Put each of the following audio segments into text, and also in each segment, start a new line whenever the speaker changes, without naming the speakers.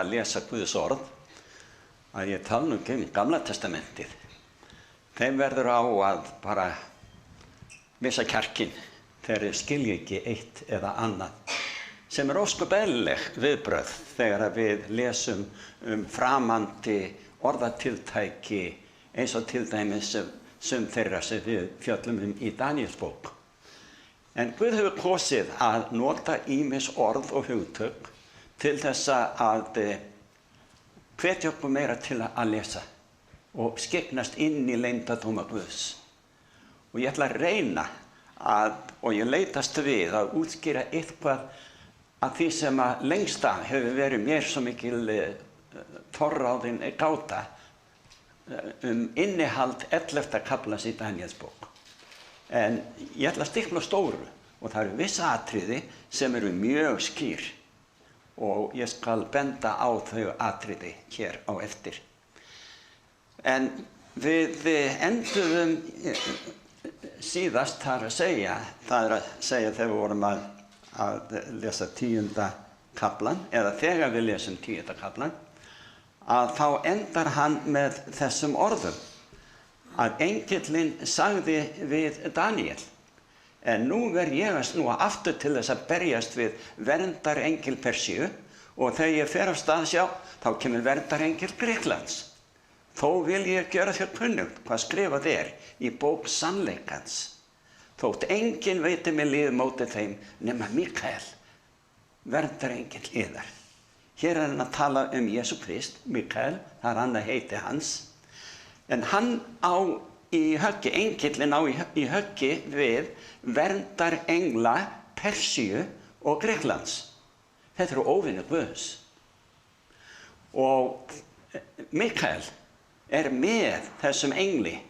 að lesa Guðs orð, að ég tala nú ekki Gamla testamentið. Þeim verður á að bara missa kjarkinn þegar þeir skilja ekki eitt eða annað, sem ósköp eðlileg viðbrögð þegar við lesum framandi orðatiltæki eins og til dæmis sum þeirra sem við fjöllum í Daníelsbók. En Guð hefur kosið að nota ýmis orð og hugtök til þess að hvetja okkur meira til að lesa og skyggnast inn í leyndardóma Guðs. Og ég ætla að reyna og ég leitast við að útskýra eitthvað af því sem að lengst af hefur verið mér svo mikil torráðin gáta innihald 11. kaflans í Daníelsbók. En ég ætla að stikla á stóru og það eru viss atriði sem eru mjög skýr og ég skal benda á þau atriði hér á eftir. En við enduðum síðast það er að segja þegar við vorum að lesa 10. kaflan, eða þegar við lesum 10. kaflan, að þá endar hann með þessum orðum, að engillinn sagði við Daníel, en nú verð ég að snúa aftur til þess að berjast við verndarengil Persíu og þegar ég fer af stað þá kemur verndarengil Grikklands. Þó vil ég gera þér kunnugt hvað skrifað í bók sannleikans. Þótt enginn veiti mér lið móti þeim nema Mikael, verndarengil yðar. Hér hann að tala Jesú Krist, Mikael, það annað heiti hans. En hann engillinn á í höggi við verndarengla Persíu og Grikklands. Þetta eru óvinir Guðs. Og Mikael með þessum engli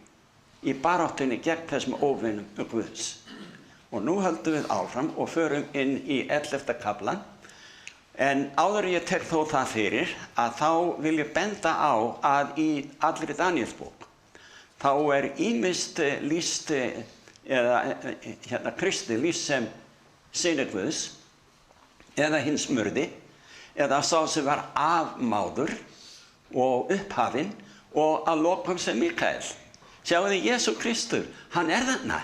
í baráttunni gegn þessum óvinum Guðs. Og nú höldum við áfram og förum inn í 11. kaflan. En áður ég tek þó það fyrir að þá vil ég benda á að í allri Daníelsbók þá ýmist lýst eða Kristi lýst sem synir Guðs eða hins murði eða sá sem var afmáður og upphafinn og að lokum sem Mikael. Sjáu þið Jesú Kristur, hann þarna.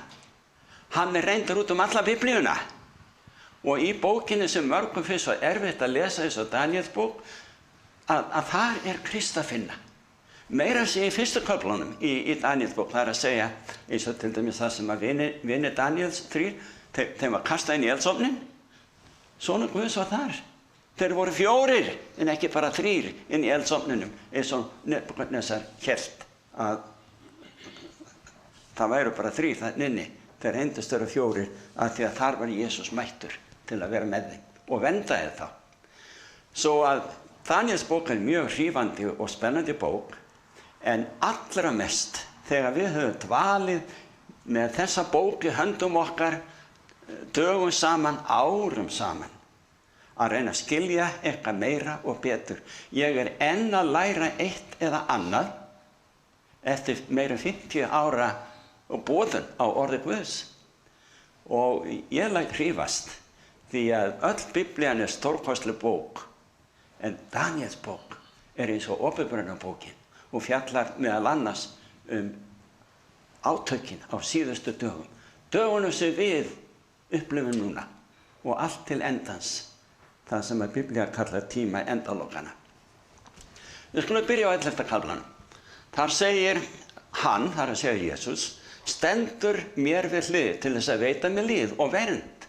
Hann reyndur út alla Biblíuna. Og í bókinni sem mörgum finnst svo erfitt að lesa eins og Daníelsbók, að þar Krist að finna. Meira að segja í fyrstu köflunum í Daníelsbók, það að segja, eins og til dæmis það sem að vinir Daníels 3, þeim var kastað inn í eldsofnin. Sonur Guðs var þar. Þeir voru 4 en ekki bara 3 inn í eldsofninum, eins og Nebúkadnesar hélt að það væru bara 3 þarna inni. Þeir reyndust vera 4 af því að þar var Jesús mættur til að vera með þeim og verndaði þá. Svo að Daníelsbók mjög hrífandi og spennandi bók, en allra mest þegar við höfum dvalið með þessa bók í höndum okkar dögum saman, árum saman, að reyna að skilja eitthvað meira og betur. Ég enn að læra eitt eða annað eftir meira en 50 ára og boðun á orði Guðs. Og ég læt hrífast því að öll Biblían stórkostleg bók, en Daníelsbók eins og Åpenbarunarbókin og fjallar meðal annars átökin á síðustu dögum. Dögunum sem við upplifum núna og allt til endans, það sem að Biblía kallar tíma endalokana. Við skulum byrja á 11. kaflanum. Þar segir hann, þar að segja Jesús, stendur mér við hlið til þess að veita mér líð og vernd.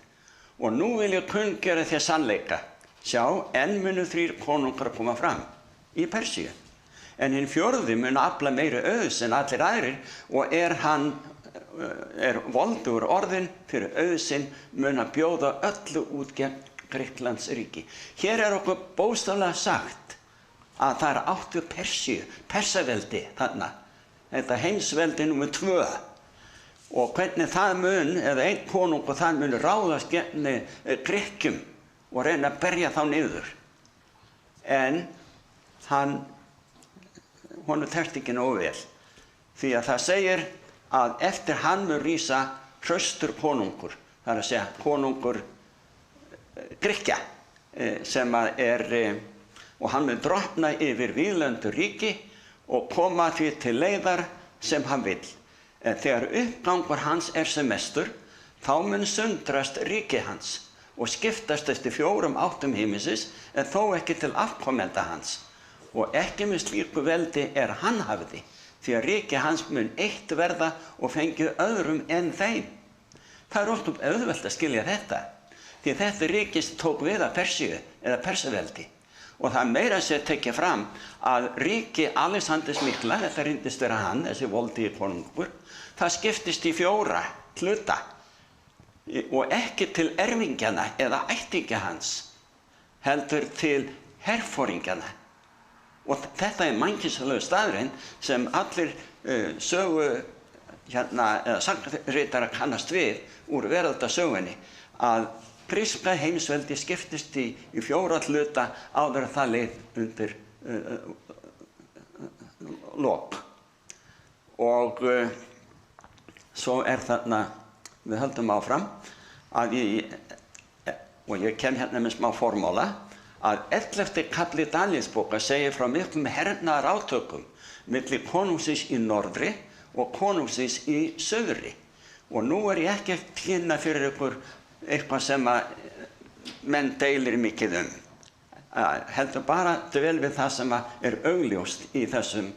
Og nú vil ég kunngera þér sannleika. Sjá, enn munu 3 konungar koma fram í Persíu. En hinn 4. mun afla meiri auðs en allir aðrir og hann voldugur orðinn fyrir auðsinn mun að bjóða öllu út gegn Grikklands ríki. Hér okkur bókstaflega sagt að það áttu Persíu, Persaveldi þarna. Þetta heimsveldi númer 2. Og hvernig það mun, eða einn konungur það mun ráðast gegn Grikkjum og reyna að berja þá niður. En honum tekst ekki nógu vel. Því að það segir að eftir hann mun rísa hraustur konungur, það að segja konungur Grikkja, sem og hann mun drottna yfir víðlendu ríki og koma því til leiðar sem hann vill. En þegar uppgangur hans sem mestur, þá mun sundrast ríki hans og skiptast eftir 4 áttum himinsins, en þó ekki til afkomenda hans. Og ekki með slíku veldi hann hafði, því að ríki hans mun eitt verða og fengið öðrum en þeim. Það ósköp auðvelt að skilja þetta, því þetta ríkis tók við af Persíu eða Persaveldi. Og það meira að segja tekið fram að ríki Alexanders mikla, þetta reyndist vera hann, þessi voldi konungur, það skiptist í 4 hluta og ekki til erfingjana eða ættingja hans, heldur til herforingjana. Og þetta mannkynnslegu staðurinn sem allir sögu eða sagnritara kannast við úr veraldasögunni, að gríska heimsveldi skiptist í 4 hluta áður að það leið undir lok. Og svo þarna, við höldum áfram, að og ég kem hérna með smá formóla, að 11. kafli Daníelsbókar segir frá miklum hernaðarátökum milli konungsins í norðri og konungsins í suðri. Og nú ég ekki að kynna fyrir ykkur eitthvað sem menn deilir mikið heldur bara dvel við það sem augljóst í þessum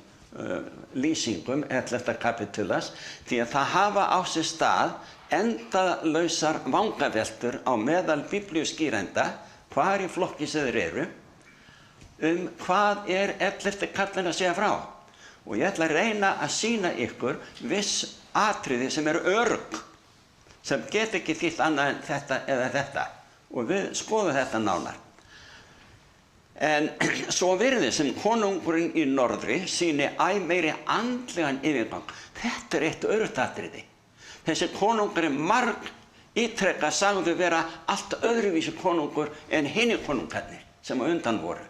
lýsingum 11. kapítulas, því að það hafa á sér stað endalausar vangaveltur á meðal biblíuskýrenda, hvar í flokki sem þeir eru, hvað 11. kaflinn að segja frá. Og ég ætla að reyna að sýna ykkur viss atriði sem eru örugg, sem get ekki þýtt annað en þetta eða þetta. Og við skoðum þetta nánar. En svo virðist sem konungurinn í norðri sýni meiri andlegan yfirgang. Þetta eitt öruggt atriði. Þessi konungur marg ítrekað sagði vera allt öðruvísi konungur en hinir konungarnir sem á undan voru.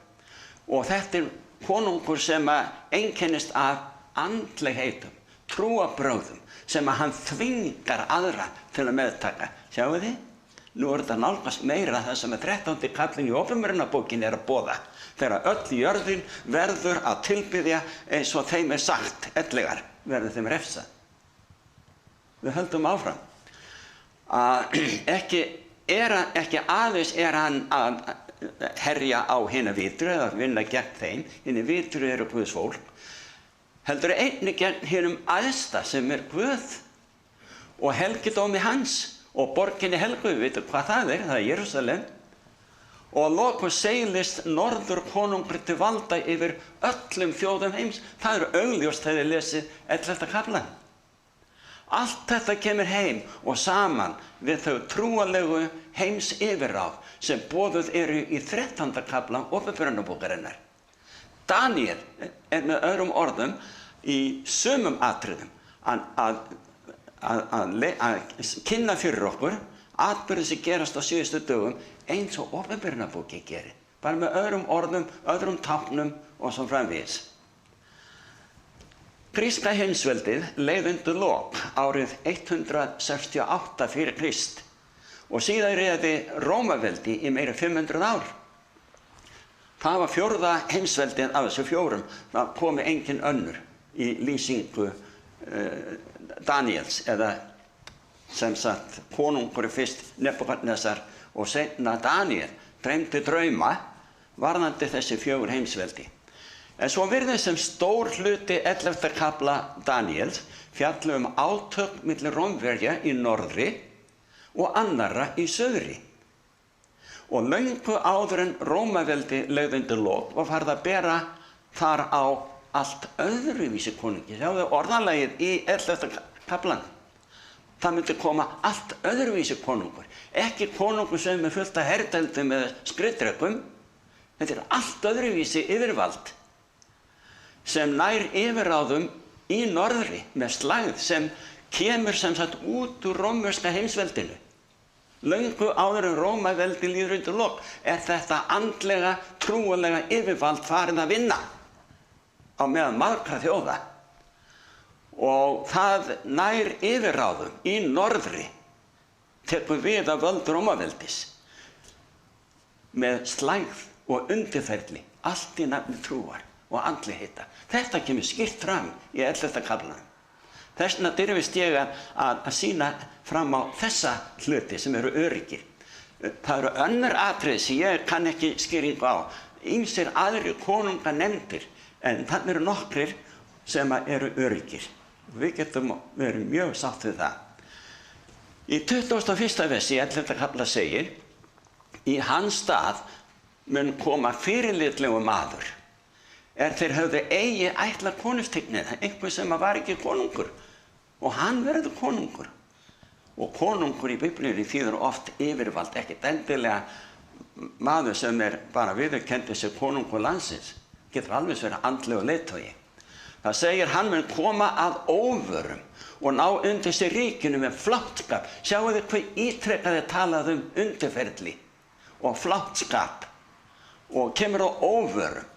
Og þetta konungur sem einkennist af andlegheitum, trúarbrögðum, sem hann þvingar aðra til að meðtaka. Sjáu þið? Nú þetta nálgast meira það sem 13. kaflinn í Opinberunarbókinni að boða, þegar öll jörðin verður að tilbiðja eins og þeim sagt, ellegar verður þeim refsað. Við höldum áfram. Ekki aðeins hann að herja á hina vitru eða vinna gegn þeim, hina vitru eru Guðs fólk, heldur einnig gegn hinum æðsta sem Guð og helgidómi hans og borginni helgu, við veitum hvað það er Jerúsalem, og að lokum seilist norður konungur til valda yfir öllum þjóðum heims. Það augljóst þegar þið lesið 11. kaflann. Allt þetta kemur heim og saman við þau trúarlegu heims yfirráð sem boðuð eru í 13. kafla Opinberunarbókarinnar. Daníel með öðrum orðum í sumum atriðum að kynna fyrir okkur atburði sem gerast á síðustu dögum eins og Opinberunarbókin gerir. Bara með öðrum orðum, öðrum táknum og svo framvegis. Gríska heimsveldið leið undir lok árið 168 fyrir Krist og síðan réði Rómaveldi í meira 500 ár. Það var 4. heimsveldið af þessu 4, það komi engin önnur í lýsingu Daníels, eða sem sagt konungur fyrst Nebúkadnesar og seinna Daníel dreymdi drauma varðandi þessi 4 heimsveldi. En svo virðist sem stór hluti 11. kafla Daníels fjalli átök milli Rómverja í norðri og annarra í suðri. Og löngu áður en Rómaveldi leið undir lok var farið að bera þar á allt öðruvísi konungi. Sjáðu orðalagið í 11. kaflan. Það myndi koma allt öðruvísi konungur. Ekki konungur sem fullt af herdeldum eða skriðdrekum. Þetta allt öðruvísi yfirvald sem nær yfirráðum í norðri með slægð sem kemur sem sagt út úr rómverska heimsveldinu. Löngu áður en Rómaveldi líður undir lok þetta andlega, trúarlega yfirvald farið að vinna á meðan margra þjóða. Og það nær yfirráðum í norðri tekur við af völd Rómaveldis með slægð og undirferli, allt í nafni trúar og andlegheitta. Þetta kemur skýrt fram í 11. kaflanum. Þess vegna dirfist ég að sýna fram á þessa hluti sem eru öryggir. Það eru önnur atriði sem ég kann ekki skýringu á. Ýmsir aðrir konunga nefndir, en þannig eru nokkrir sem eru öryggir. Við getum verið mjög sátt við það. Í 21. versi í 11. kafla segir: í hans stað mun koma fyrirlitlegur maður, þeir höfðu eigi ætla konungstignið, einhver sem var ekki konungur, og hann verður konungur. Og konungur í Biblíunni þýðir oft yfirvald, ekkert endilega maður sem bara viðurkenndi sig konungur landsins, getur alveg verið andlegur leiðtogi. Það segir hann mun koma að óvörum og ná undir sig ríkinu með fláttskap. Sjáu þið hve ítrekað talað undirferli og fláttskap, og kemur á óvörum.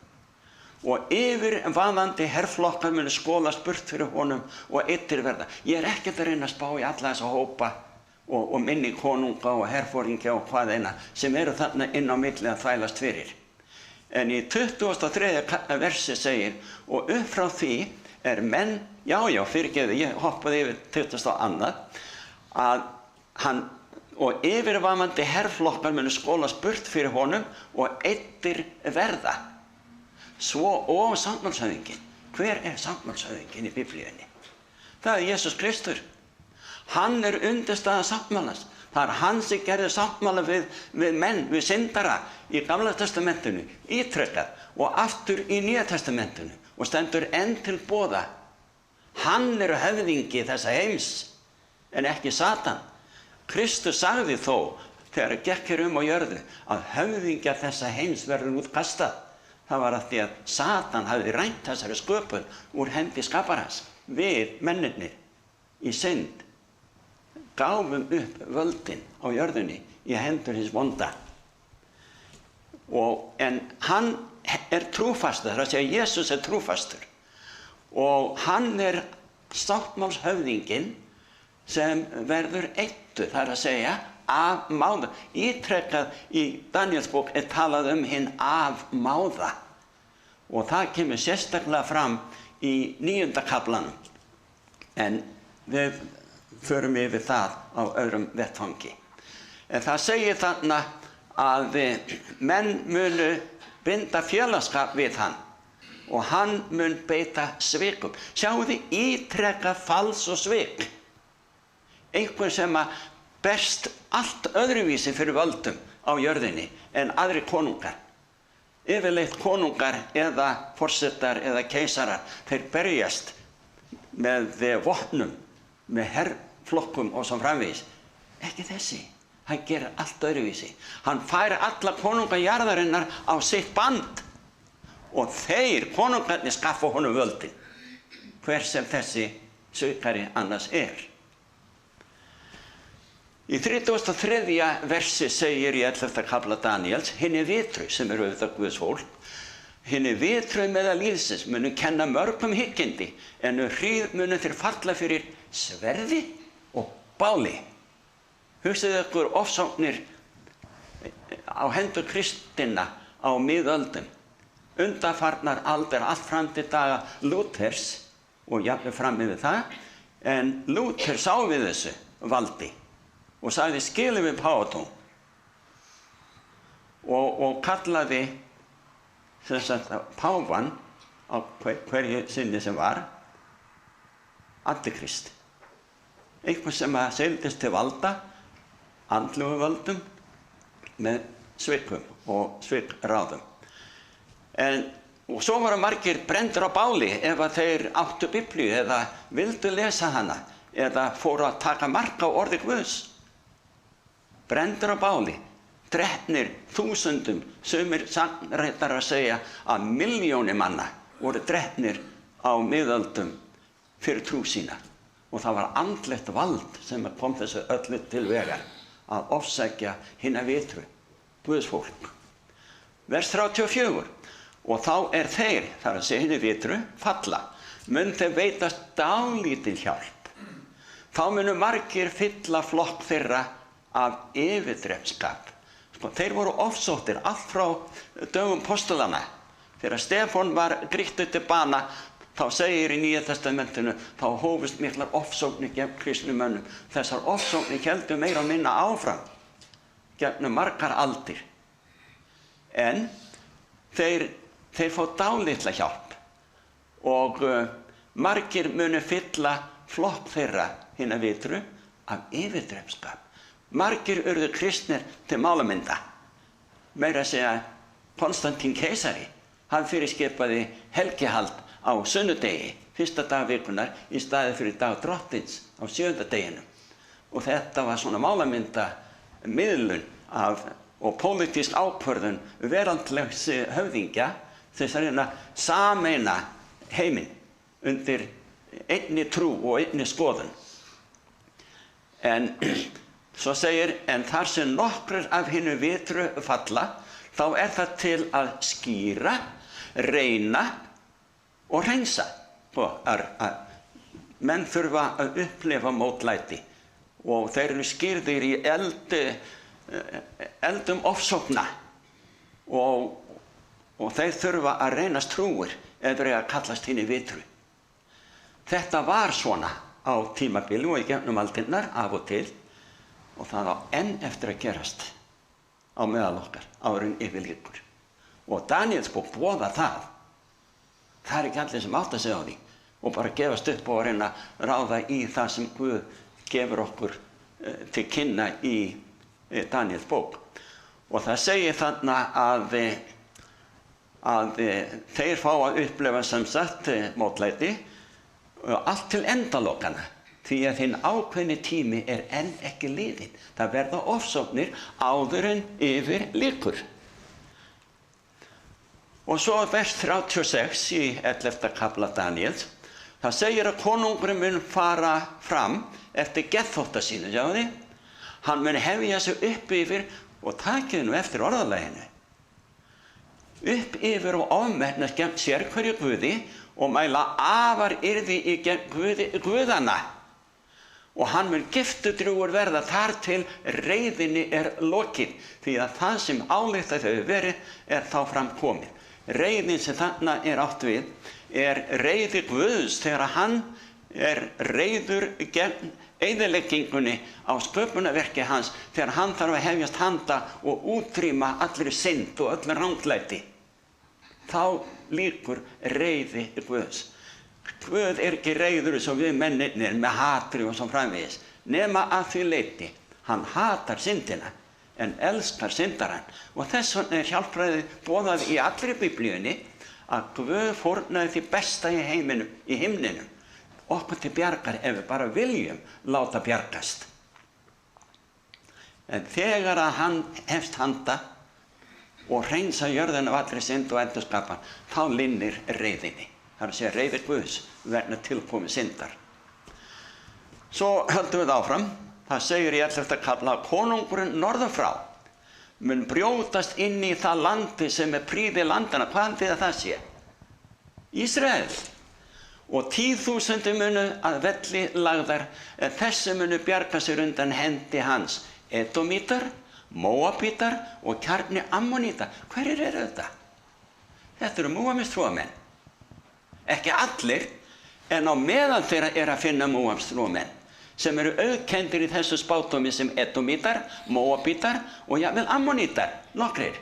Og yfirvaðandi herflokkar munu skolast burt fyrir honum og eittir verða. Ég ekkert að reyna að spá í alla þessa hópa og minni konunga og herforingja og hvað eina sem eru þarna inn á milli að þvælast fyrir. En í 23. versi segir: og upp frá því menn, fyrirgefðu, ég hoppaði yfir 20. annað, að hann og yfirvaðandi herflokkar munu skolast burt fyrir honum og eittir verða. Svo og sáttmálshöfðinginn. Hver sáttmálshöfðinginn í Biblíunni? Það Jesús Kristur. Hann undirstaða sáttmálans. Það hann sem gerði sáttmála við menn, við syndara í Gamla testamentinu, ítrekað, og aftur í Nýja testamentinu, og stendur enn til boða. Hann höfðingi þessa heims, en ekki Satan. Kristus sagði þó, þegar gekk hér á jörðu, að höfðingjar þessa heims verður útkastað. Það var að því að Satan hafði rænt þessari sköpun úr hendi skaparans. Við, mennirnir, í synd, gáfum upp völdin á jörðunni í hendur hins vonda. En hann trúfastur, það er að segja Jesús trúfastur. Og hann sáttmálshöfðinginn sem verður eittur, það er að segja afmáða. Ítrekað í Daníelsbók talað hinn afmáða. Og það kemur sérstaklega fram í 9. kaflanum. En við förum yfir það á öðrum vettvangi. En það segir þarna að menn munu binda félagsskap við hann og hann mun beita svikum. Sjáu þið ítrekað fals og svik. Einhver sem berst allt öðruvísi fyrir völdum á jörðinni en aðri konungar. Yfirleitt konungar eða forsetar eða keisarar, þeir berjast með vopnum, með herflokkum og svo framvegis. Ekki þessi, hann gerir allt öðruvísi. Hann fær alla konunga jarðarinnar á sitt band og þeir konungarnir skaffa honum völdin, hver sem þessi svikari annars Í 33. versi segir í 11. kafla Daníels: hinni vitru, sem auðvitað Guðs fólk, hinni vitru meðal lífsins munu kenna mörgum hyggindi, en hríð munu þeir falla fyrir sverði og báli. Hugsið ykkur ofsóknir á hendur kristinna á miðöldum, undanfarnar aldir, allt fram til daga Lúthers, og jafnvel fram yfir það, en Lúther sá við þessu valdi og sagði skilið við páfatún og kallaði páfann á hverju sinni sem var antikrist. Einhver sem seildist til valda, andlegu völdum, með svikum og svikráðum. Og svo voru margir brenndir á báli ef að þeir áttu Biblíu eða vildu lesa hana eða fóru að taka mark á orði Guðs. Brenndir á báli, drepnir þúsundum, sumir sagnritarar segja að milljónir manna voru drepnir á miðöldum fyrir trú sína. Og það var andlegt vald sem kom þessu öllu til vegar að ofsækja hina vitru, Guðs fólk. Vers 34. Og þá þeir, það er að segja hina vitru, falla, mun þeir veitast dálítil hjálp. Þá munu margir fylla flokk þeirra af yfirdrepskap. Þeir voru ofsóttir allt frá dögum postulana. Þegar Stefán var grýttur til bana, þá segir í Nýja testamentinu, þá hófust miklar ofsóknir gegn kristnumönnum. Þessar ofsóknir héldu meira og minna áfram gegnum margar aldir. En þeir fá dálitla hjálp og margir munu fylla flokk þeirra hinna vitru af yfirdrepskap. Margir urðu kristnir til málamynda. Meira að segja Konstantín keisari, hann fyrirskipaði helgihald á sunnudegi, fyrsta dag vikunar, í staði fyrir dag drottins á 7. deginum. Og þetta var svona málamynda miðlun og pólitísk ákvörðun veraldlegs höfðingja þess að reyna sameina heiminn undir einni trú og einni skoðun. En svo segir, en þar sem nokkrir af hinu vitru falla, þá það til að skýra, reyna og hreinsa. Menn þurfa að upplifa mótlæti og þeir eru skýrðir í eldum ofsókna og þeir þurfa að reynast trúir eða þeir að kallast hinu vitru. Þetta var svona á tímabili og í gegnum aldirnar af og til og það á enn eftir að gerast á meðal okkar árin yfir lýkur. Og Daníels bók boðar það. Það ekki allir sem átta sig á því og bara gefast upp og reyna að ráða í það sem Guð gefur okkur til kynna í Daníels bók. Og það segir þarna að þeir fá að upplifa sem sagt mótlæti allt til endalokana, því að hinn ákveðni tími enn ekki liðinn. Það verða ofsóknir áður en yfir lýkur. Og svo vers 36 í 11. kafla Daníels, það segir að konungurinn mun fara fram eftir geðþótta sínu, sjáðu þið? Hann mun hefja sig upp yfir, og takið nú eftir orðalaginu, upp yfir og ofmetnast gegn sérhverju guði og mæla afar yrði í gegn guðana. Og hann mun giftudrjúgur verða þar til reiðinni lokið, því að það sem ályktað hefur verið þá fram komið. Reiðin sem þarna átt við reiði Guðs þegar hann reiður gegn eyðileggingunni á sköpunarverki hans, þegar hann þarf að hefjast handa og útrýma allri synd og öllu ranglæti. Þá lýkur reiði Guðs. Guð ekki reiður eins og við mennirnir með hatri og svo framvegis, nema að því leyti. Hann hatar syndina en elskar syndarann. Og þess vegna hjálpræði boðað í allri Biblíunni að Guð fórnaði því besta í heiminum, í himninum, okkur til bjargar ef við bara viljum láta bjargast. En þegar að hann hefst handa og hreinsa jörðina af allri synd og endurskapan, þá linnir reiðinni. Það að segja reiði Guðs vegna tilkomi syndar. Svo höldum við áfram. Það segir í 11. kafla að konungurinn norður frá mun brjótast inn í það landi sem prýði landana. Hvað haldið að það sé? Ísrael. Og 10.000 munu að velli lagðar, en þessi munu bjarga sér undan hendi hans. Edomítar, Móabítar og kjarni Ammoníta. Hverjir eru þetta? Þetta eru Móabítrúamenn. Ekki allir, en á meðal þeirra að finna Móabítrúamenn sem eru auðkenndir í þessu spádómi sem Edomítar, Móabítar og jafnvel Ammonítar, nokkrir.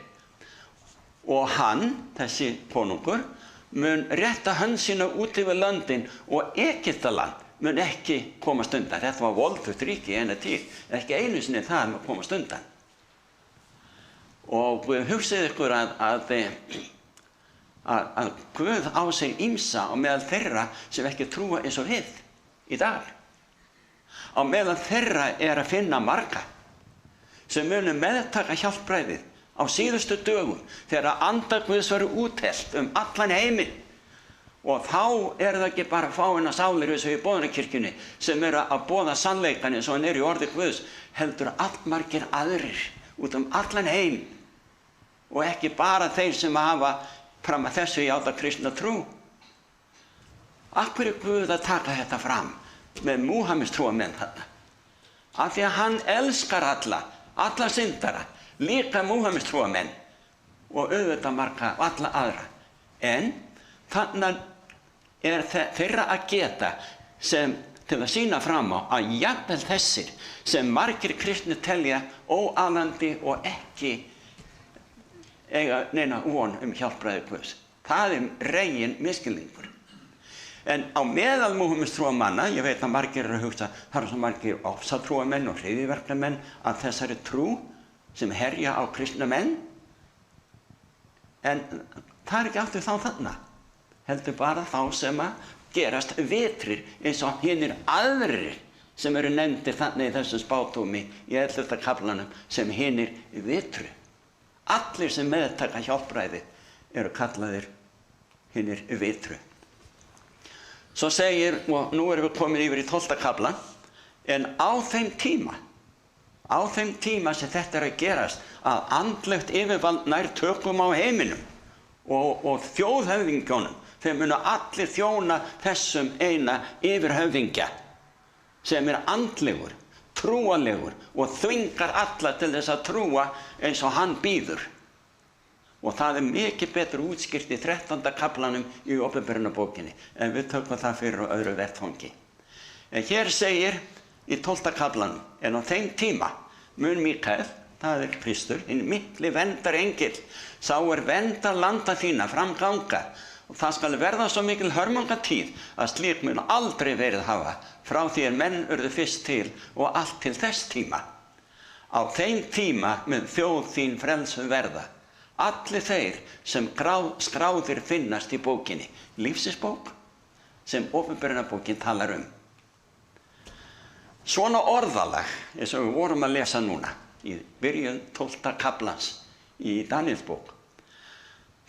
Og hann, þessi konungur, mun rétta hönd sína út yfir löndin og Egyptaland mun ekki komast undan. Þetta var voldugt ríki í eina tíð, ekki einu sinni það að komast undan. Og hugsið ykkur að Guð á sig ýmsa á meðal þeirra sem ekki trúa eins og við í dag. Á meðal þeirra að finna marga sem munu meðtaka hjálpræðið á síðustu dögum þegar anda Guðs verður úthellt allan heiminn. Og þá það ekki bara fáeinar sálir eins og í boðunarkirkjunni sem að boða sannleikann eins og hann í orði Guðs, heldur allmargir aðrir út allan heim og ekki bara þeir sem hafa fram að þessu játa kristna trú. Af hverju Guð að taka þetta fram með Múhameðstrúarmenn þarna? Af því að hann elskar alla syndara, líka Múhameðs trúamenn og auðvitað marga og alla aðra. En þannig er þeirra að geta sem til að sýna fram á að jafnvel þessir sem margir kristnir telja óalandi og ekki eiga neina von hjálpræði Guðs. Það regin misskilningur. En á meðal Múhameðs trúamanna, ég veit að margir eru að hugsa, það eru svo margir ofsatrúamenn og hryðjuverkamenn að þessari trú sem herja á kristna menn. En það ekki aftur þá þarna. Heldur bara þá sem að gerast vitrir eins og hinir aðrir sem eru nefndir þannig í þessum spádómi í 11. kaflanum sem hinir vitru. Allir sem meðtaka hjálpræði eru kallaðir hinir vitru. Svo segir, og nú erum við komin yfir í 12. kaflan, en á þeim tíma sem þetta er að gerast, að andlegt yfirvald nær tökum á heiminum og þjóðhöfðingjónum, þeir munu allir þjóna þessum eina yfirhöfðingja sem er andlegur, trúalegur og þvingar alla til þess að trúa eins og hann býður. Og það er mikið betur útskýrt í 13. kaflanum í Opinberunarbókinni, en við tökum það fyrir á öðru vettvangi. En hér segir í 12. kaflanum, en á þeim tíma mun Mikael, það er Kristur, hinn mikli verndarengill, sá er verndar landa þína framganga, og það skal verða svo mikil hörmungatíð að slíkt mun aldrei verið hafa frá því menn urðu fyrst til og allt til þess tíma. Á þeim tíma mun þjóð þín frelsu verða, allir þeir sem skráðir finnast í bókinni, lífsins-bók sem Opinberunarbókin talar um. Svona orðalag, eins og við vorum að lesa núna, í byrjun 12. kaflans í Daníelsbók,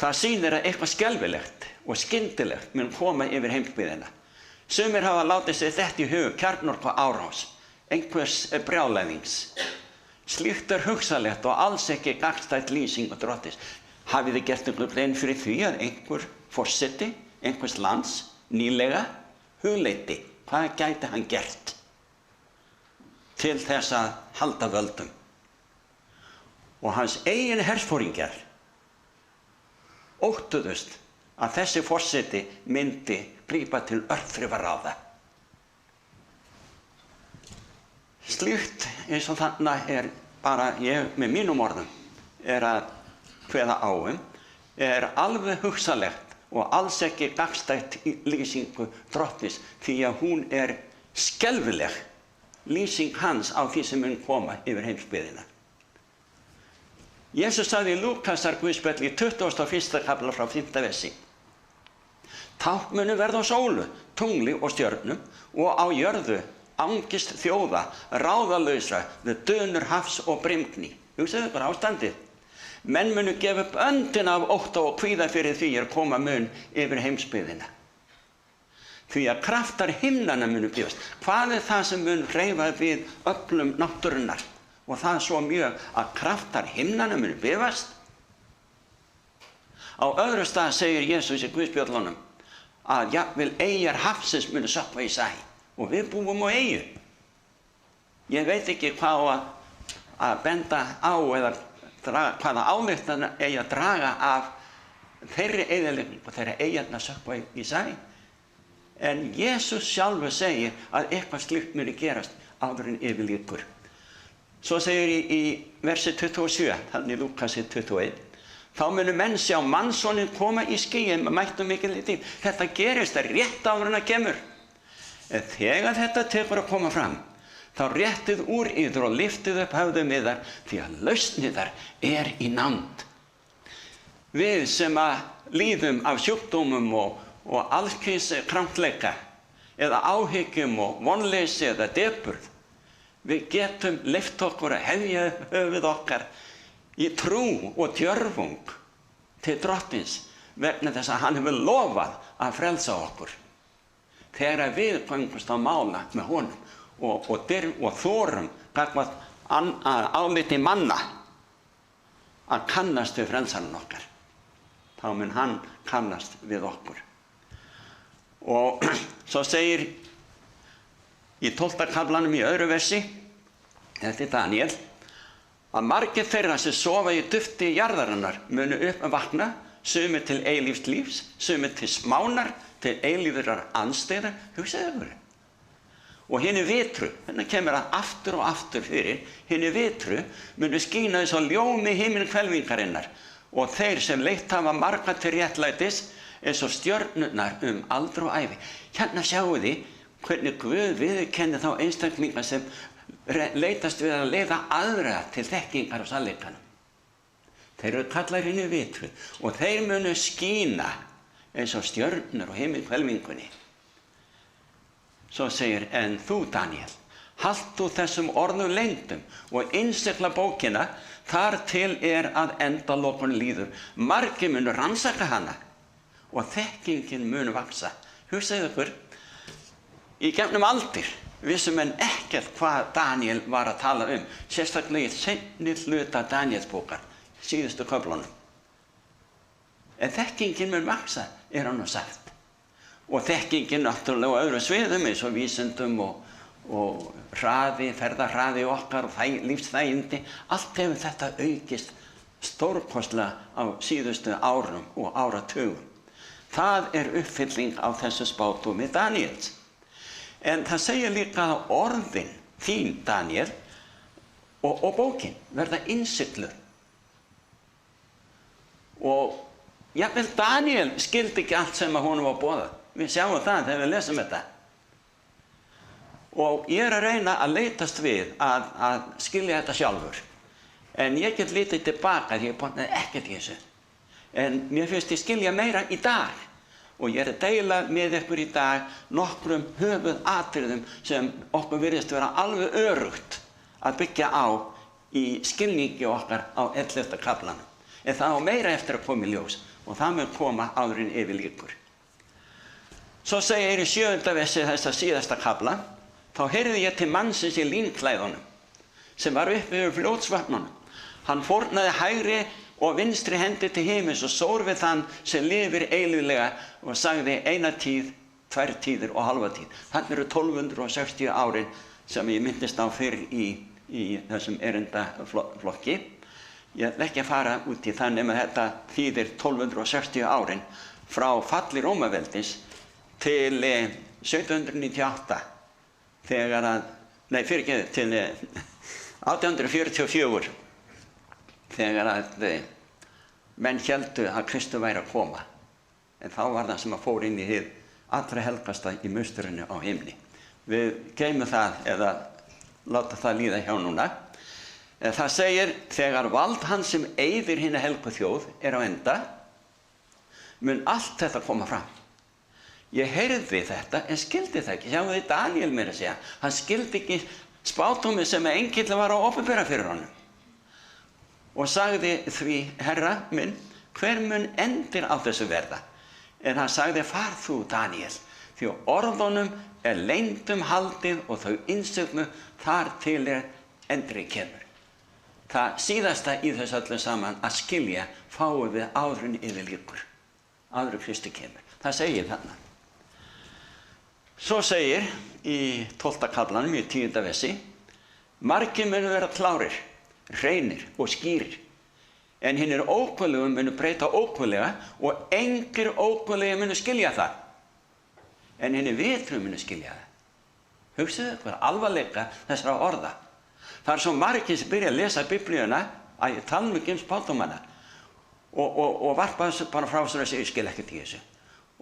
það sýnir að eitthvað skelfilegt og skyndilegt mun koma yfir heimsbyggðina. Sumir hafa látið sér þetta í hug, kjarnorku árás, einhvers brjálæðings. Slíkt er hugsanlegt og alls ekki gagnstætt lýsing og Drottins. Hafið þið gert ykkur grein fyrir því að einhver forseti, einhvers lands, nýlega, hugleiddi, hvað gæti hann gert til þess að halda völdum? Og hans eigin hersforingjar óttuðust að þessi forseti myndi grípa til örþrifaráða. Slíkt eins og þannig er bara ég með mínum orðum er að kveða á er alveg hugsanlegt og alls ekki gagnstætt í lýsingu Drottins því að hún er skelfileg lýsing hans á því sem mun koma yfir heimsbyggðina. Jesus sagði í Lúkasar guðspjalli í 21. kafla frá 5. versi. Tákn munu verða á sólu, tungli og stjörnum og á jörðu angist þjóða, ráðalausra við dönur hafs og brimgni. Hugsaðu ykkur ástandið. Menn munu gefa upp öndina af ótta og kvíða fyrir því koma mun yfir heimsbyggðina. Því að kraftar himnanna munu bifast. Hvað er það sem mun hreyfa við öflum náttúrunnar? Og það svo mjög að kraftar himnanna munu bifast. Á öðru stað segir Jesus í Guðspjöllunum að jafnvel eyjar hafsins munu sökkva í sæ og við búum á eyju. Ég veit ekki hvað að benda á eða hvaða ályktana eigi að draga af þeirri eyðileggingu þeirra eyjarnar sökkva í sæ. En Jesus sjálfur segir að eitthvað slíkt muni gerast áður en yfir lýkur. Svo segir í versi 27, þannig í Lúkasi 21, þá munu menn sjá mannssonin koma í skýjum með mætt og mikilli tíð. Þetta gerist rétt áður en það kemur. En þegar þetta tekur að koma fram, þá réttið úr yður og liftið upp höfðum yðar því að lausn yðar er í nánd. Við sem að líðum af sjúkdómum og alls kyns krampleika eða áhyggjum og vonleysi eða depurð, við getum leyft okkur að hefja höfuð okkar í trú og djörfung til Drottins vegna þess að hann hefur lofað að frelsa okkur. Þegar við göngumst á mála með honum og þorum gagnvart áliti manna að kannast við frelsarann okkar, þá mun hann kannast við okkur. Og svo segir í 12. kaflanum í öðru versi, þetta er Daníel, að margir þeirra sem sofa í dufti jarðarinnar munu upp að vakna, sumir til eilífs lífs, sumir til smánar, til eilífrar andstæðar, hugsaðu ykkur. Og hinni vitru, hérna kemur að aftur og aftur fyrir, hinni vitru munu skína eins og ljómi himinhvelfingarinnar og þeir sem leitt hafa marga til réttlætis eins og stjörnurnar aldur og ævi. Hérna sjáu þið hvernig Guð viðurkennir þá einstaklinga sem leitast við að leiða aðra til þekkingar og sannleikanum. Þeir eru kallaðir hinni vitru og þeir munu skína eins og stjörnur og himinhvelfingunni. Svo segir, en þú, Daniel, halt þú þessum orðum leyndum og innsigla bókina þar til að endalokum líður. Margir munu rannsaka hana og þekkingin munu vaksa. Hugsaðu ykkur, í gegnum aldir vissu menn ekkert hvað Daniel var að tala sérstaklega í seinni hluta Danielsbókar, síðustu köflunum. En þekkingin mun vaksa, hann nú sagt. Og þekkingin náttúrulega á öðrum sviðum eins og vísindum og ferðahraði okkar og lífsþægindi. Allt hefur þetta aukist stórkostlega á síðustu árum og áratugum. Það uppfylling á þessu spádómi Daniels. En það segir líka að orðin þín, Daniel, og bókin verða innsigluð. Og jafnvel Daniel skildi ekki allt sem honum var boðað. Við sjáum það þegar við lesum þetta. Og ég að reyna að leitast við að skilja þetta sjálfur. En ég get litið tilbaka því ég botnaði ekkert í þessu. En mér finnst ég skilja meira í dag. Og ég að deila með ykkur í dag nokkrum höfuðatriðum sem okkur virðist vera alveg öruggt að byggja á í skilningi okkar á 11. kaflanum. En það á meira eftir að koma í ljós og það mun koma áður en yfir lýkur. Svo segir í 7. versi þessa síðasta kafla, þá heyrði ég til mannsins í línklæðunum sem var uppi yfir fljótsvötnunum. Hann fórnaði hægri og vinstri hendi til himins og sór við þann sem lifir eilíflega og sagði eina tíð, tvær tíðir og hálfa tíð. Þannig eru 1260 árin sem ég myndist á fyrr í þessum erindaflokki. Ég ætla ekki að fara út í það nema þetta þýðir 1260 árin frá falli Rómaveldis til 1798 til 1844 þegar menn héldu að Kristur væri að koma. En þá var það sem að fór inn í hið allra helgasta í musturinu á himni. Við geymum það eða láta það líða hjá núna. Það segir, þegar vald hans sem eyðir hina helgu þjóð á enda, mun allt þetta koma fram. Ég heyrði þetta en skildi það ekki. Sjáum við Daniel meira að segja. Hann skildi ekki spádóminn sem engill var að opinbera fyrir honum. Og sagði því, Herra minn, hver mun endir á þessu verða? En hann sagði, far þú, Daniel, því orðunum leyndum haldið og þau innsiglu þar til endri kemur. Það síðasta í þessu öllu saman að skilja fáum við áður en yfir lýkur. Áður en Kristi kemur. Það segir þarna. Svo segir í 12. kaflanum í 10. versi, margir munu vera klárir, hreinir og skýrir, en hinnir ókvöðlegu munu breyta ókvöðlega og engir ókvöðlega munu skilja það, en hinnir vitru munu skilja það. Hugsaðu hvað alvarleika þessara orða. Það svo margir sem byrja að lesa Biblíuna að ég tala ekki spádómana og varpa þessu bara frá sér að segja, ég skil ekkert í þessu.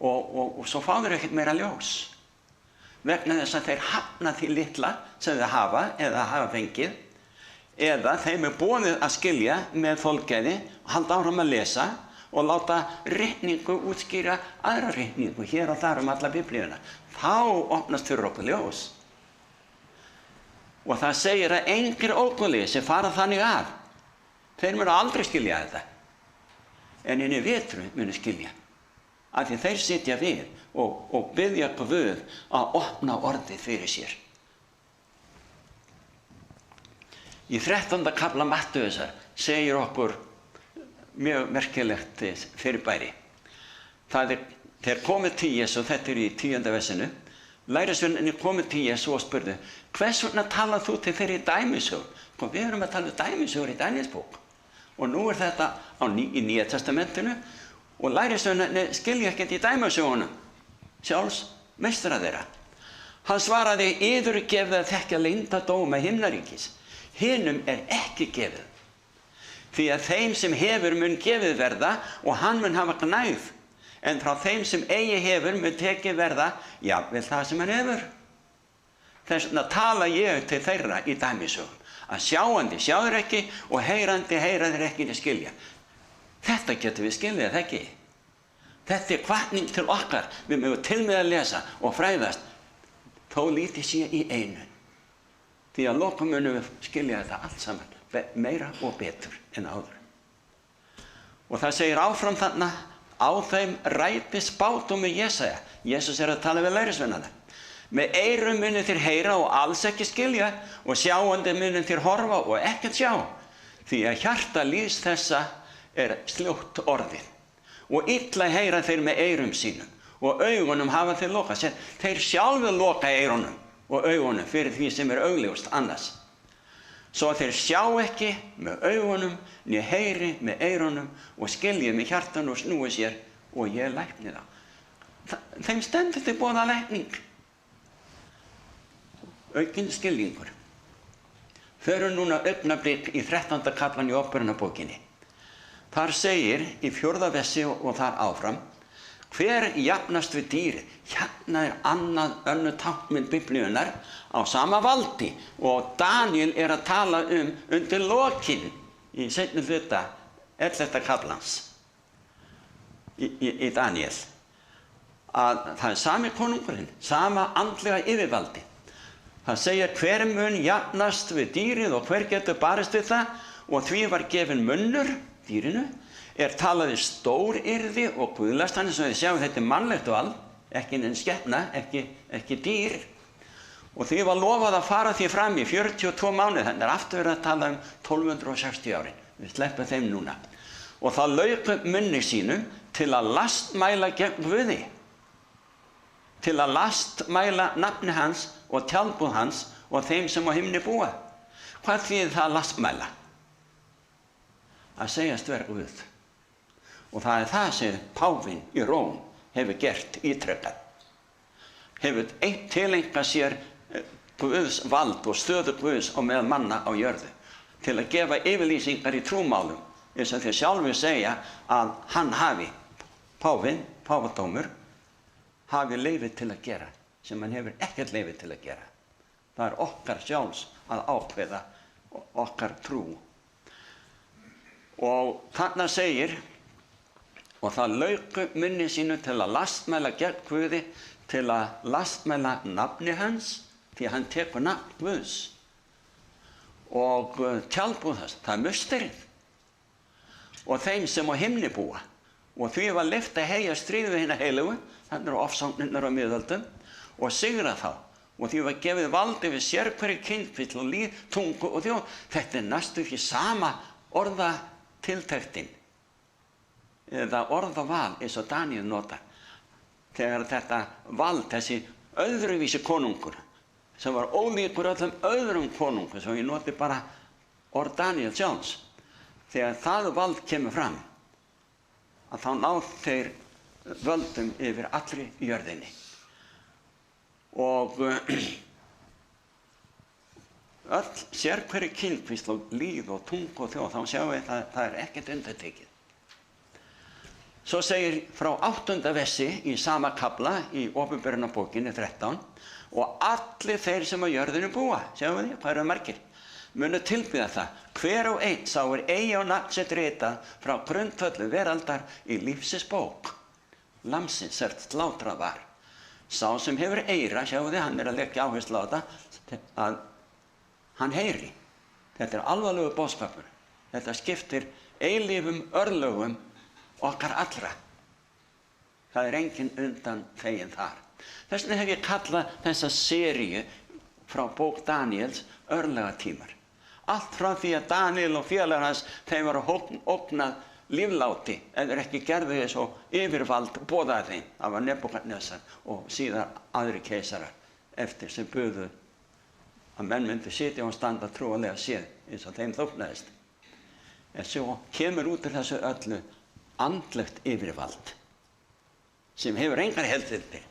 Og svo fá þeir ekkert meira ljós. Vegna þess að þeir hafna því litla sem þeir hafa eða hafa fengið, eða þeim boðið að skilja með þolgæði, halda áfram að lesa og láta ritningu útskýra aðra ritningu hér og þar alla Biblíuna. Þá opnast fyrir okkur ljós. Og það segir að engir ókunnugir sem fara þannig að, þeir munu aldrei skilja þetta. En hinir vitru munu skilja. Af því þeir sitja við og biðja Guð að opna orðið fyrir sér. Í 13. kafla Mattheusar segir okkur mjög merkilegt fyrirbæri. Það þeir komið til Jesú, þetta í 10. versinu, lærisveinarnir komu til Jesú og spurðu, hvers vegna talar þú til þeirra í dæmisögur? Við erum að tala dæmisögur í Daníelsbók. Og nú þetta í Nýja testamentinu og lærisveinarnir skilja ekkert í dæmisögunum, sjálfs meistara þeirra. Hann svaraði, yður gefið að þekkja leyndardóma himnaríkis. Hinum ekki gefið. Því að þeim sem hefur mun gefið verða og hann mun hafa gnægð. En frá þeim sem eigi hefur mun tekið verða, jafnvel það sem hann hefur. Þess vegna tala ég til þeirra í dæmisögum. Að sjáandi sjá þeir ekki og heyrandi heyra þeir ekki til skilja. Þetta getum við skilið, eða ekki? Þetta hvatning til okkar. Við mögum til með að lesa og fræðast. Þó lítið sé í einu. Því að lokum munum við skilja þetta allt saman. Meira og betur en áður. Og það segir áfram þarna, á þeim ræti spádómur Jesaja. Jesús að tala við lærisveinana. Með eyrum munu þér heyra og alls ekki skilja og sjáandi munu þér horfa og ekkert sjá. Því að hjarta lífs þessa sljótt orðið. Og illa heyra þeir með eyrum sínum og augunum hafa þeir lokað. Þeir sjálfur loka eyrunum og augunum fyrir því sem augljóst annars. Svo þeir sjá ekki með augunum, né heyri með eyrunum og skilji með hjartanu og snúi sér og ég lækni þá. Þeim stendur til boða lækning. Aukinn skilningur. Förum núna augnablik í 13. kaflan í Óperunarbókinni. Þar segir í 4. versi og þar áfram, hver jafnast við dýrið? Hérna önnur táknmynd Biblíunnar á sama valdi og Daníel að tala undir lokin í seinni hluta 11. kaflans í Daníel. Að það sami konungurinn, sama andlega yfirvaldi. Það segir hver mun jafnast við dýrið og hver getur barist við það og því var gefinn munnur dýrinu. Talaði stóryrði og guðlast, þannig sem við sjáum þetta mannlegt vald, ekki neinn skepna, ekki dýr. Og því var lofað að fara því fram í 42 mánuði, þannig aftur verið að tala 1260 árin. Við sleppum þeim núna. Og það lauk munni sínum til að lastmæla gegn Guði. Til að lastmæla nafni hans og tjaldbúð hans og þeim sem á himni búa. Hvað þýðir það að lastmæla? Að segjast vera Guð. Og það það sem páfinn í Róm hefur gert ítrekað. Hefur tileinkað sér Guðs vald og stöðu Guðs á meðal manna á jörðu til að gefa yfirlýsingar í trúmálum eins og þeir sjálfur segja að hann hafi, páfinn, páfadómur, hafi leyfi til að gera sem hann hefur ekkert leyfi til að gera. Það okkar sjálfs að ákveða okkar trú. Og þarna segir, og það lauk munni sínu til að lastmæla gegn Guði, til að lastmæla nafni hans, því að hann tekur nafn Guðs. Og tjaldbúð þess, það musterið. Og þeim sem á himni búa. Og því var leyft að heyja stríð við hina heilugu, þannig ofsóknirnar á miðöldum, og sigra þá. Og því var gefið valdi við sérhverju kynfvill og líð, tungu og þjóð. Þetta næstu ekki sama orðatiltektin. Eða orðaval eins og Daníel notar. Þegar þetta vald, þessi öðruvísi konungur, sem var ólíkur öllum öðrum konungur, svo ég noti bara orð Daníel sjálfs. Þegar það vald kemur fram, að þá ná þeir völdum yfir allri jörðinni. Og öll sérhverju kynfvísl og líð og tungu og þjóð, þá sjáum við að það ekkert undantekið. Svo segir frá 8. versi í sama kafla í Opinberunarbókinni 13 og allir þeir sem á jörðinu búa, sjáum við því, hvað eru margir, munu tilbyða það, hver og einn sá eigi á nafn sitt ritað frá grundvöllu veraldar í lífsins bók, lamsins slátrað var. Sá sem hefur eyra, sjáum við, hann að leggja áherslu á þetta, að hann heyri. Þetta alvarlegur boðskapur. Þetta skiptir eilífum örlögum okkar allra. Það enginn undan þeginn þar. Þess vegna hef ég kallað þessa seríu frá bók Daníels örlagatímar. Allt frá því að Daníel og félagar hans, þeim var ógnað lífláti ef þeir ekki gerðu þess og yfirvald boðaði þeim. Það var Nebúkadnesar og síðar aðrir keisarar eftir sem buðu að menn myndi sitja og standa trúarlega séð eins og þeim þóknaðist. En svo kemur út úr þessu öllu andlegt yfirvald sem hefur engar heldildir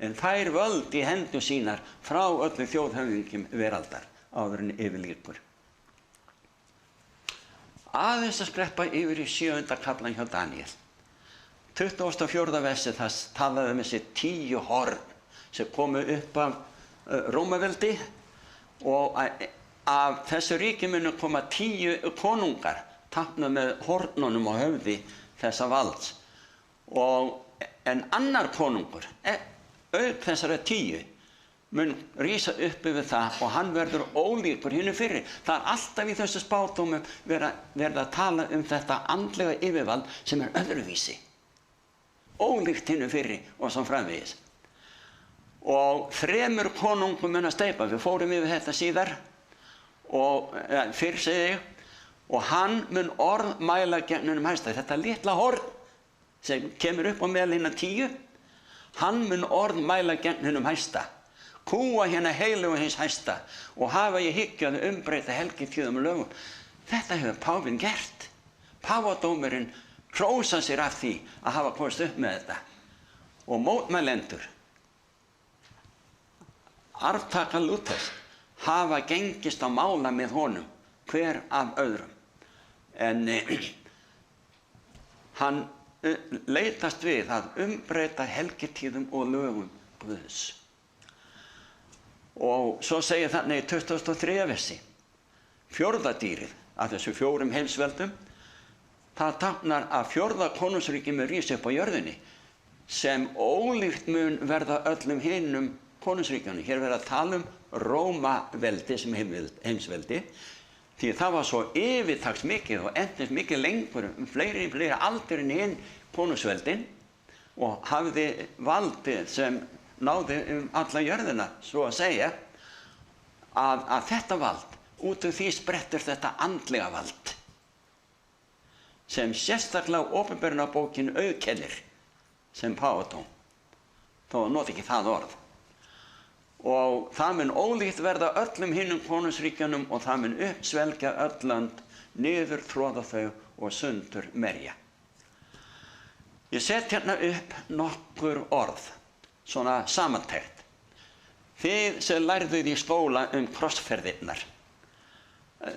en fær völd í hendur sínar frá öllu þjóðhöfðingjum veraldar áður en yfirlíkur. Aðeins að skreppa yfir í 7. kaflan hjá Daníel. 24. versi það talaði þessi 10 horn sem komu upp af Rómaveldi og af þessu ríki munu koma 10 konungar táknuð með hornunum á höfði þessa valds. En annar konungur, auk þessara 10, mun rísa upp yfir það og hann verður ólíkur hinu fyrri. Það alltaf í þessu spádómum verið að tala þetta andlega yfirvald sem öðruvísi. Ólíkt hinu fyrri og svo framvegis. Og 3 konungum mun að steypa, við fórum yfir þetta síðar, og fyrr segi ég, og hann mun orð mæla gegn hinum hæsta. Þetta litla horn sem kemur upp á meðal hinna 10, hann mun orð mæla gegn hinum hæsta. Kúa hérna heilugu hins hæsta og hafa í hyggju að umbreyta helgitíðum lögum. Þetta hefur páfinn gert. Páfadómurinn hrósar sér af því að hafa komist upp með þetta. Og mótmælendur, arftaka Lúthers, hafa gengist á mála með honum, hver af öðrum. En hann leitast við að umbreyta helgitíðum og lögum Guðs. Og svo segir þannig í 23. versi, 4. dýrið af þessu 4 heimsveldum, það táknar að 4. konungsríki mun rísa upp á jörðinni sem ólíkt mun verða öllum hinum konungsríkjunum. Hér verða að tala Rómaveldi sem heimsveldi, því það var svo yfirtaksmikið og endist mikið lengur, fleiri aldur en hinn konungsveldin og hafði valdi sem náði alla jörðina, svo að segja, að þetta vald, út af því sprettur þetta andlega vald, sem sérstaklega opinberunarbókin auðkennir sem páfadóm, þó noti ekki það orð. Og það mun ólíkt verða öllum hinnum konungsríkjunum og það mun uppsvelgja öll lönd, niður tróða þau og sundur merja. Ég set hérna upp nokkur orð, svona samantekt. Þið sem lærðuð í skóla krossferðirnar.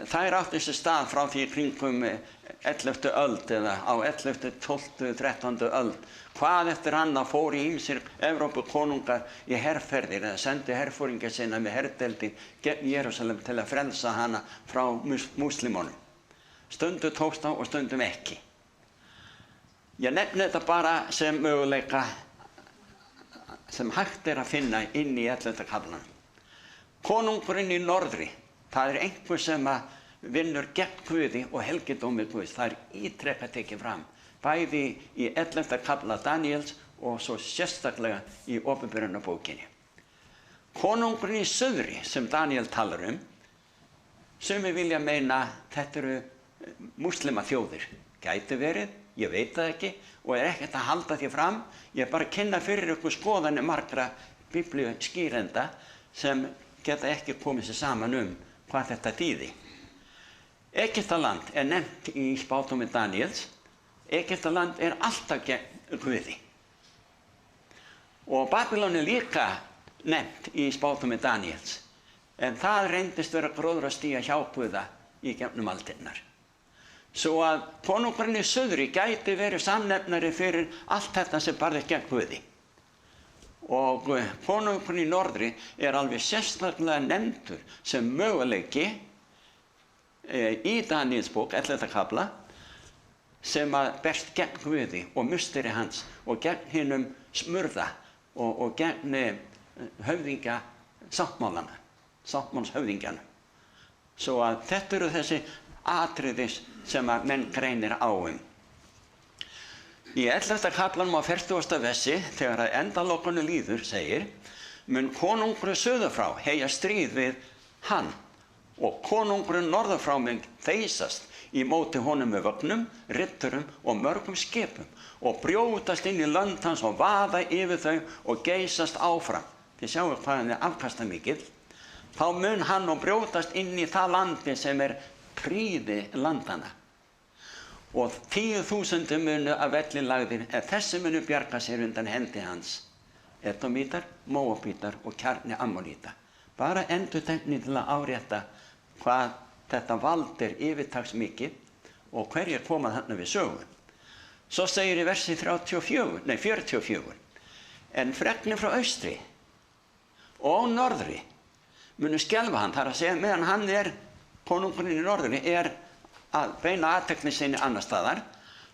Þær áttu sér stað frá því kringum 11. öld eða á 11., 12., 13. öld. Hvað eftir annað fóru ýmsir Evrópukonungar í herferðir eða sendu herforingja sinna með herdeldin gegn Jerúsalem til að frelsa hana frá múslimunum. Stundum tókst á og stundum ekki. Ég nefni þetta bara sem möguleika sem hægt að finna inn í 11. kaflanum. Konungurinn í norðri, það einhver sem vinnur gegn Guði og helgidómi Guðs. Það ítrekað tekið fram, bæði í 11. kafla Daníels og svo sérstaklega í opinberunarbókinni. Konungurinn í suðri sem Daníel talar sumir vilja meina þetta eru múslimaþjóðir. Gæti verið, ég veit það ekki og ekkert að halda því fram. Ég bara kynna fyrir ykkur skoðanir margra biblíu skýrenda sem geta ekki komið sér saman hvað þetta þýði. Egyptaland nefnt í spádómi Daníels. Egyptaland alltaf gegn Guði. Og Babylon líka nefnt í spádómi Daníels. En það reyndist vera gróðrastía hjá Guða í gegnum aldirnar. Svo að konungurinn í suðri gæti verið samnefnari fyrir allt þetta sem barðist gegn Guði. Og konungurinn í norðri alveg sérstaklega nefndur sem möguleiki í Daníels bók, 11. kafla, sem berst gegn Guði og musteri hans og gegn hinum smurða og gegn höfðingja sáttmálshöfðingjana. Svo að þetta eru þessi atriðis sem menn greinir á Í 11. kaflanum á 40. versi, þegar að endalokunum líður, segir, mun konungur suður frá heyja stríð við hann og konungurinn norður frá mun þeysast í móti honum með vögnum, riddurum og mörgum skipum og brjótast inn í lönd hans og vaða yfir þau og geysast áfram. Þið sjáu hvað hann afkastamikill. Þá mun hann og brjótast inn í það landi sem prýði landana. Og 10.000 munu af velli lagðir, en þessi munu bjarga sér undan hendi hans. Edomítar, Móabítar og kjarni Ammoníta. Bara endurtekning til að árétta hvað þetta vald yfirtaksmikið og hverjir koma þarna við sögu. Svo segir í versi 44, en fregnir frá austri og norðri munu skelfa hann, þar að segja meðan hann konungurinn í norðri að beina athygli sinni annar staðar,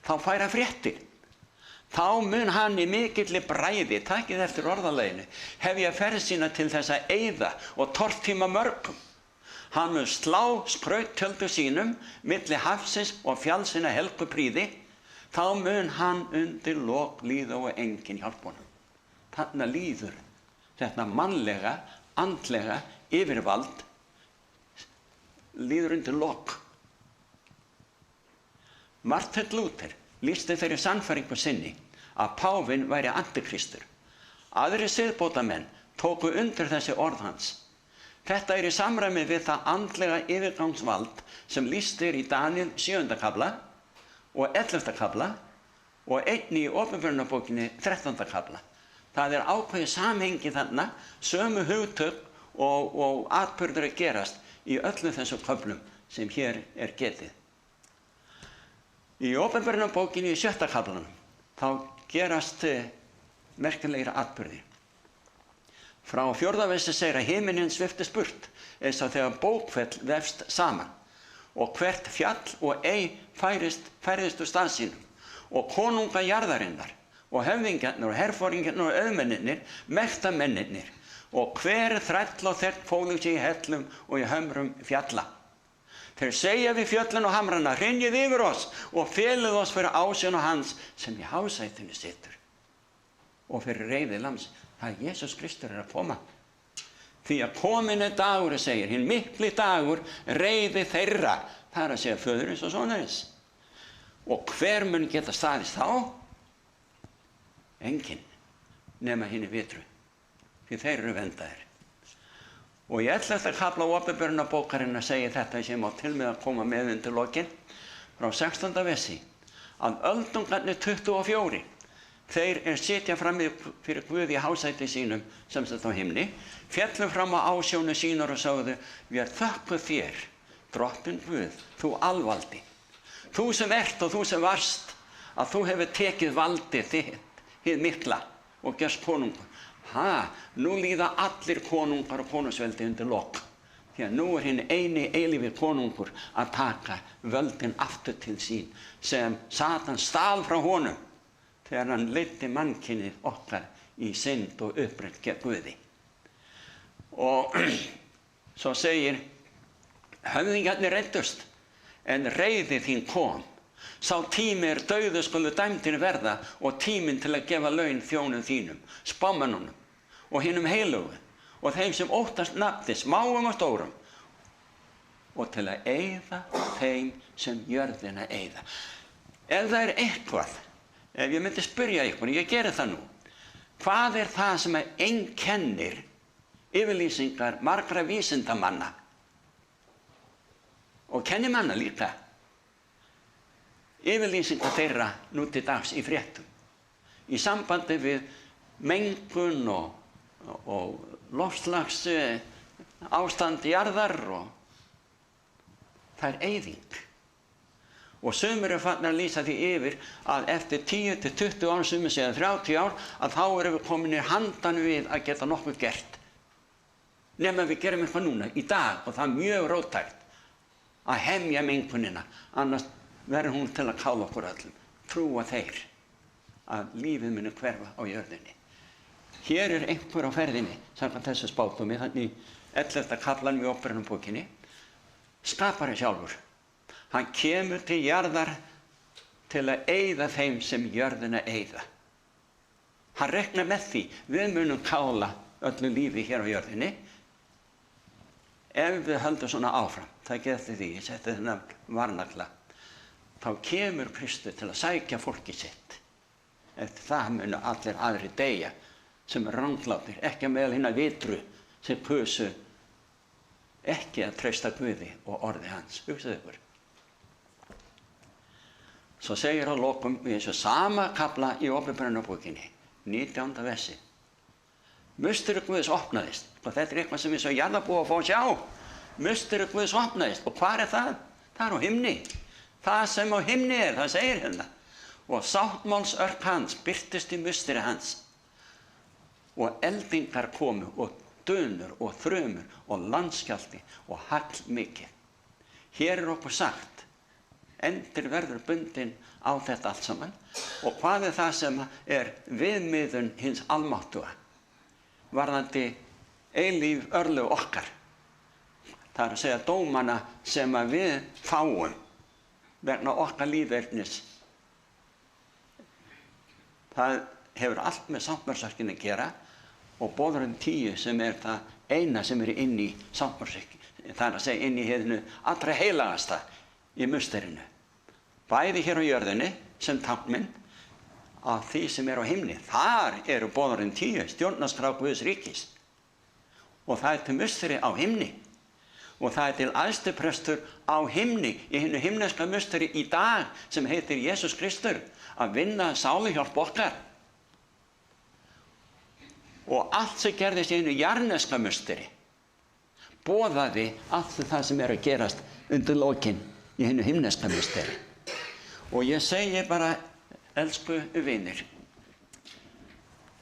þá fær hann fréttir. Þá mun hann í mikilli bræði, takið eftir orðaleginu, hefja ferð sína til þess að eyða og tortíma mörgum. Hann mun slá skrauttjöldu sínum milli hafsins og fjallsina helgu prýði, þá mun hann undir lok líða og enginn hjálpa honum. Þarna líður þetta mannlega, andlega yfirvald líður undir lok. Martin Luther lýsti þeirri sannfæringu sinni að páfinn væri antikristur. Aðrir siðbótamenn tóku undir þessi orð hans. Þetta í samræmi við það andlega yfirgangsvald sem lýst í Daníel 7. kafla og 11. kafla og einnig í Opinberunarbókinni 13. kafla. Það ákveðið samhengi þarna, sömu hugtök og atburður að gerast í öllum þessum köflum sem hér getið. Í Opinberunarbókinni í 7. kaflanum þá gerast merkilegir atburðir. Frá 4. versi segir að himinninn sviftist burt eins og þegar bókfell vefst saman og hvert fjall og færðist úr stað sínum og konunga jarðarinnar og höfðingjarnir og herforingjarnir og auðmennirnir, mektamennirnir og hver þræll og þegn fólu sig í hellum og í hömrum fjalla. Þeir segja við fjöllin og hamrana, hrynjið yfir oss og felið oss fyrir ásjón hans sem í hásætinu situr. Og fyrir reiði lams, það Jesús Kristur að koma. Því að komin dagur, segir, hinn mikli dagur, reiði þeirra, það að segja föðurins og sonarins. Og hver mun geta staðist þá? Enginn, nema hinni vitru, því þeir eru vendaðir. Og í 11. kafla Opinberunarbókarinnar segir þetta sem á til með að koma með undir lokin frá 16. versi að öldungarnir 24 þeir sitja fram fyrir Guð í hásæti sínum sem þetta á himni, féllu fram á ásjónu sínar og sögðu: við þökkum þér, drottinn Guð, þú alvaldi, þú sem ert og þú sem varst, að þú hefur tekið valdið þitt, hið mikla og gerst konungur. Nú líða allir konungar og konungsveldi undir lok. Því að nú hinn eini eilífur konungur að taka völdin aftur til sín sem Satan stal frá honum þegar hann leiddi mannkynið okkar í synd og upprætt gegn Guði. Og svo segir: höfðingjarnir reiddust, en reiði þín kom. Sá tími dauðu skulu dæmdir verða og tíminn til að gefa laun þjónum þínum, spámönnunum og hinum heilugu og þeim sem óttast nafni, smáum og stórum, og til að eyða þeim sem jörðina eyða. Ef það eitthvað, ef ég myndi spyrja ykkur, ég geri það nú, hvað það sem einkennir yfirlýsingar margra vísindamanna og kennimanna líka, yfirlýsingar þeirra nú til dags í fréttum í sambandi við mengun og loftslags ástand jarðar, og það eyðing. Og sumir farnir að lýsa því yfir að eftir 10 til 20 ár, sumir segja 30 ár, að þá erum við kominir handan við að geta nokkuð gert. Nema við gerum eitthvað núna, í dag, og það mjög róttækt að hemja mengunina, annars verður hún til að kála okkur öllum. Trúa þeir að lífið muni hverfa á jörðinni. Hér einhver á ferðinni, samkvæmt þessu spádómi, þannig í 11. kaflanum í Opinberunarbókinni, skapari sjálfur. Hann kemur til jarðar til að eyða þeim sem jörðina eyða. Hann reiknar með því, við munum kála öllu lífi hér á jörðinni ef við höldum svona áfram. Það getur því, ég setti þennan varnagla. þá kemur Kristur til að sækja fólkið sitt. Eftir það munu allir aðrir deyja sem eru ranglátir, ekki meðal hinna vitru sem kusu ekki að treysta Guði og orði hans. Hugsaðu ykkur. Svo segir að lokum í þessu sama kafla í Åpenbarunarbókinni, 19. versi. Musteri Guðs opnaðist, og þetta eitthvað sem við svo jarðarbúa að fá að sjá. Musteri Guðs opnaðist, og hvar það? Það á himni. Það sem á himni það segir hérna. Og sáttmálsörk hans birtist í musteri hans. Og eldingar komu, og dönur, og þrumur, og landskjálfti, og hagl mikið. Hér okkur sagt, endir verður bundin á þetta allt saman. Og hvað það sem viðmiðun hins almáttuga? Varðandi eilíf örlög okkar. Það að segja dómana sem við fáum vegna okkar lífernis. Það hefur allt með sáttmálsörkinni að gera og boðorðin 10 sem það eina sem inn í sáttmálsörkinni. Það að segja inn í hinu allra heilagasta í musterinu. Bæði hér á jörðinni sem táknmynd af því sem á himni. Þar eru boðorðin 10, stjórnarskrá Guðs ríkis. Og það til musteri á himni. Og það til æðstiprestur á himni, í hinu himneska musteri í dag sem heitir Jesús Kristur, að vinna sáluhjálp okkar. Og allt sem gerðist í hinu jarneska musteri boðaði allt það sem að gerast undir lokin í hinu himneska musteri. Og ég segi bara, elsku vinir,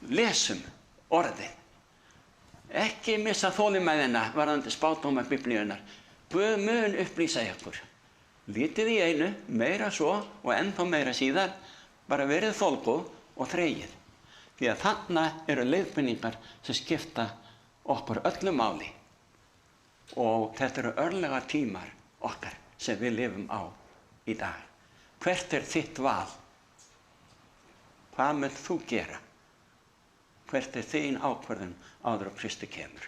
lesum orðið. Ekki missa þolinmæðina varðandi spádóma Biblíunnar. Guð mun upplýsa ykkur. Lítið í einu, meira svo og ennþá meira síðar, bara verið þolgóð og þreyið. Því að þarna eru leiðbeiningar sem skipta okkur öllu máli. Og þetta eru örlega tímar okkar sem við lifum á í dag. Hvert þitt val? Hvað munt þú gera? Hvert þín ákvörðun áður á Kristi kemur?